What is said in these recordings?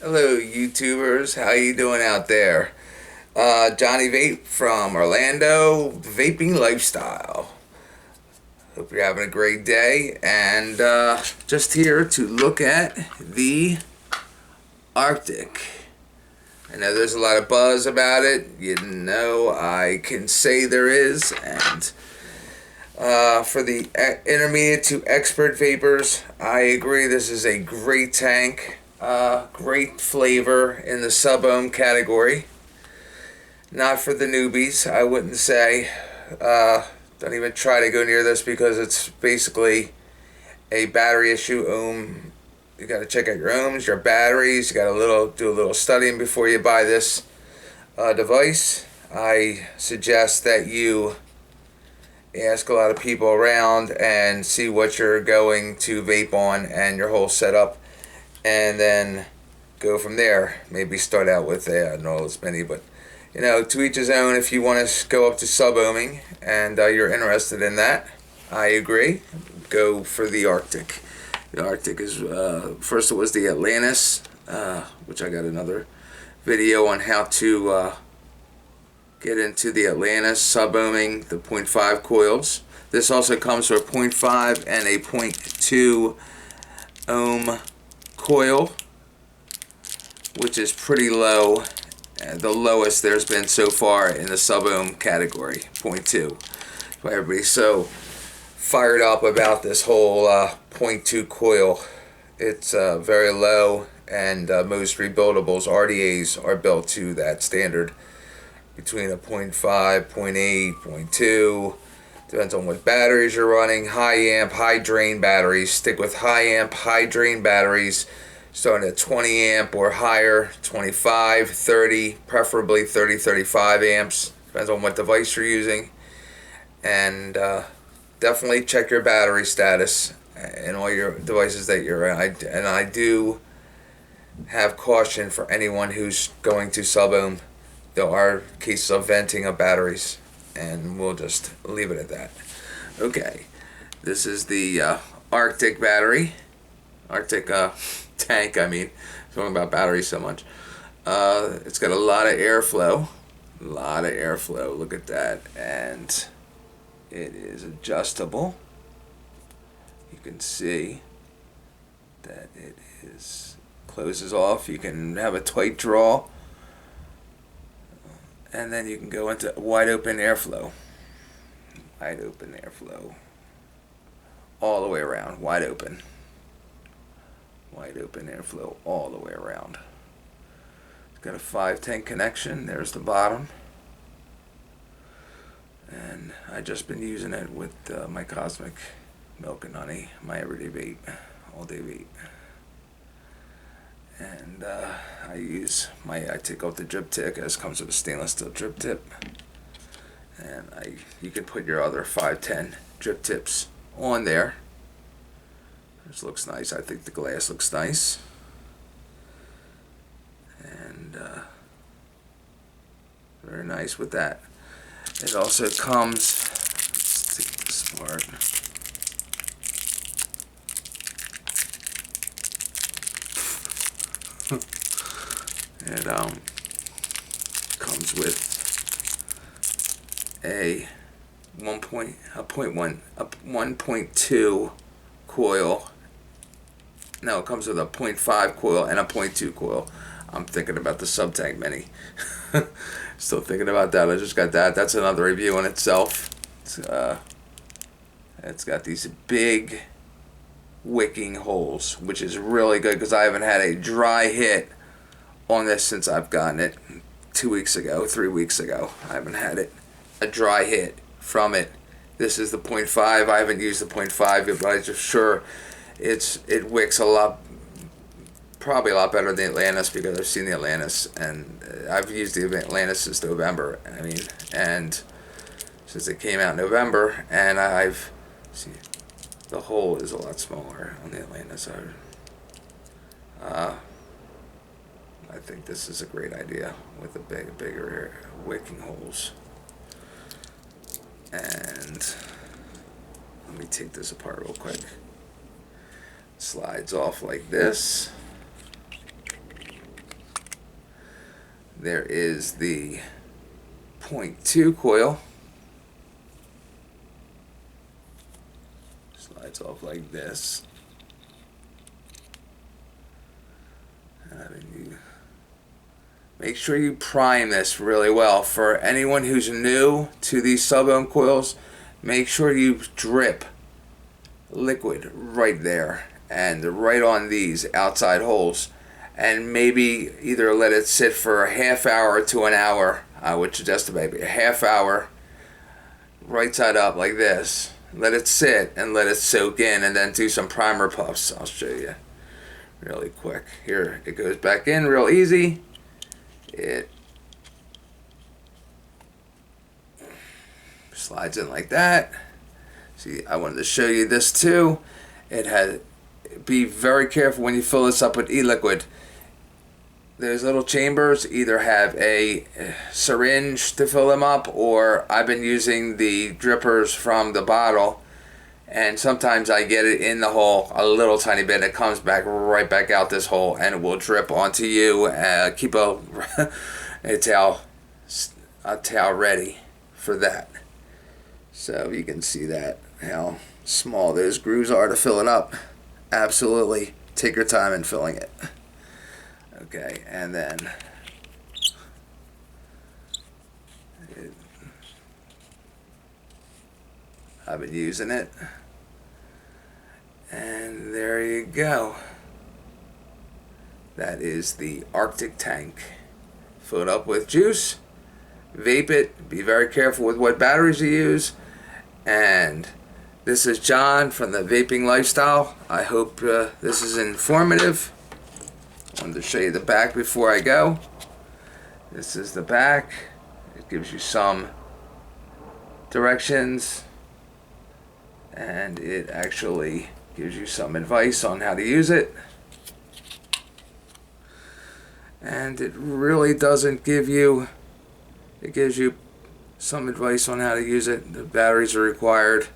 Hello, YouTubers. How you doing out there? Johnny Vape from Orlando, Vaping Lifestyle. Hope you're having a great day. And just here to look at the Arctic. I know there's a lot of buzz about it. You know, I can say there is. And for the intermediate to expert vapors, I agree this is a great tank. Great flavor in the Subohm category. Not for the newbies, I wouldn't say. Don't even try to go near this because it's basically a battery issue. You got to check out your ohms, your batteries. You got to do a little studying before you buy this device. I suggest that you ask a lot of people around and see what you're going to vape on and your whole setup, and then go from there. Maybe start out with not as many, but to each his own. If you want to go up to sub-ohming and you're interested in that, I agree. Go for the Arctic. The Arctic is first it was the Atlantis, which I got another video on how to get into the Atlantis sub-ohming, the 0.5 coils. This also comes with a 0.5 and a 0.2 ohm coil, which is pretty low. The lowest there's been so far in the sub-ohm category, 0.2. Why everybody's so fired up about this whole 0.2 coil. It's very low, and most rebuildables, RDAs, are built to that standard, between a 0.5, 0.8, 0.2. Depends on what batteries you're running. High amp, high drain batteries. Stick with high amp, high drain batteries, starting at 20 amp or higher, 25, 30, preferably 30, 35 amps. Depends on what device you're using. And definitely check your battery status in all your devices that you're in. And I do have caution for anyone who's going to sub-ohm. There are cases of venting of batteries, and we'll just leave it at that. Okay, this is the Arctic battery. Arctic tank, I mean. Talking about batteries so much. It's got a lot of airflow. Look at that. And it is adjustable. You can see that it is closes off. You can have a tight draw, and then you can go into wide open airflow. All the way around. Wide open airflow all the way around. It's got a 510 connection. There's the bottom. And I've just been using it with my Cosmic Milk and Honey, my everyday vape, all day vape. And I take out the drip tip, as comes with a stainless steel drip tip. And you can put your other 510 drip tips on there. This looks nice. I think the glass looks nice. And very nice with that. It also comes, let's take this apart. It comes with a 1.2 coil. No, it comes with a 0.5 coil and a 0.2 coil. I'm thinking about the Subtank Mini. Still thinking about that. I just got that. That's another review in itself. It's got these big wicking holes, which is really good because I haven't had a dry hit on this since I've gotten it 2 weeks ago, 3 weeks ago. I haven't had a dry hit from it. This is the 0.5. I haven't used the 0.5 yet, but I'm just sure it wicks probably a lot better than the Atlantis, because I've seen the Atlantis, and I've used the Atlantis since November. And since it came out in November, and see, the hole is a lot smaller on the Atlantis. I think this is a great idea with the bigger wicking holes. And let me take this apart real quick. Slides off like this. There is the .2 coil. Slides off like this. Make sure you prime this really well. For anyone who's new to these Subohm coils, make sure you drip liquid right there and right on these outside holes, and maybe either let it sit for a half hour to an hour. I would suggest maybe a half hour right side up like this. Let it sit and let it soak in, and then do some primer puffs. I'll show you really quick. Here it goes back in real easy. It slides in like that. See, I wanted to show you this too. It had, be very careful when you fill this up with e-liquid. There's little chambers, either have a syringe to fill them up, or I've been using the drippers from the bottle, and sometimes I get it in the hole a little tiny bit. It comes back right back out this hole, and it will drip onto you. Keep a towel ready for that. So you can see that, how small those grooves are to fill it up. Absolutely take your time in filling it. Okay, and then I've been using it. And there you go. That is the Arctic tank. Fill it up with juice. Vape it. Be very careful with what batteries you use. And this is John from the Vaping Lifestyle. I hope this is informative. I wanted to show you the back before I go. This is the back. It gives you some directions, and it actually gives you some advice on how to use it. And it really doesn't give you, it gives you some advice on how to use it. The batteries are required.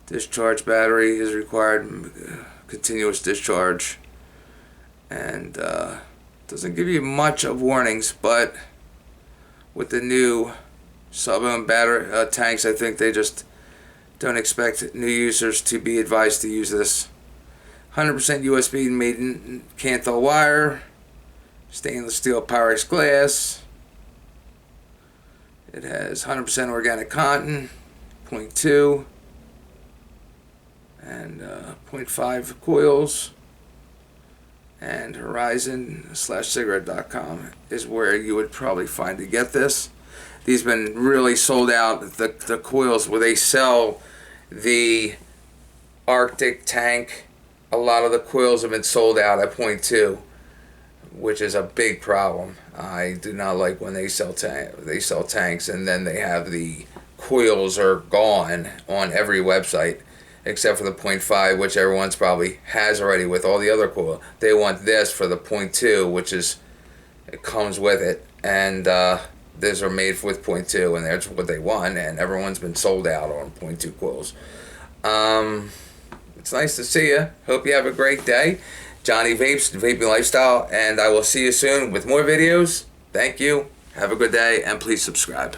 Discharge battery is required, continuous discharge. And doesn't give you much of warnings, but with the new Subohm battery tanks, I think they just don't expect new users to be advised to use this. 100% USB made in Canthal wire, stainless steel Pyrex glass. It has 100% organic cotton, 0.2 and 0.5 coils. And Horizen/cigarette.com is where you would probably find to get this. These have been really sold out. The coils where they sell the Arctic tank, a lot of the coils have been sold out at 0.2, which is a big problem. I do not like when they sell tanks and then they have the coils are gone on every website, except for the 0.5, which everyone's probably has already with all the other coil. They want this for the 0.2, which is, it comes with it, and these are made with 0.2, and that's what they want, and everyone's been sold out on 0.2 coils. It's nice to see you. Hope you have a great day. Johnny Vapes, Vaping Lifestyle, and I will see you soon with more videos. Thank you. Have a good day, and please subscribe.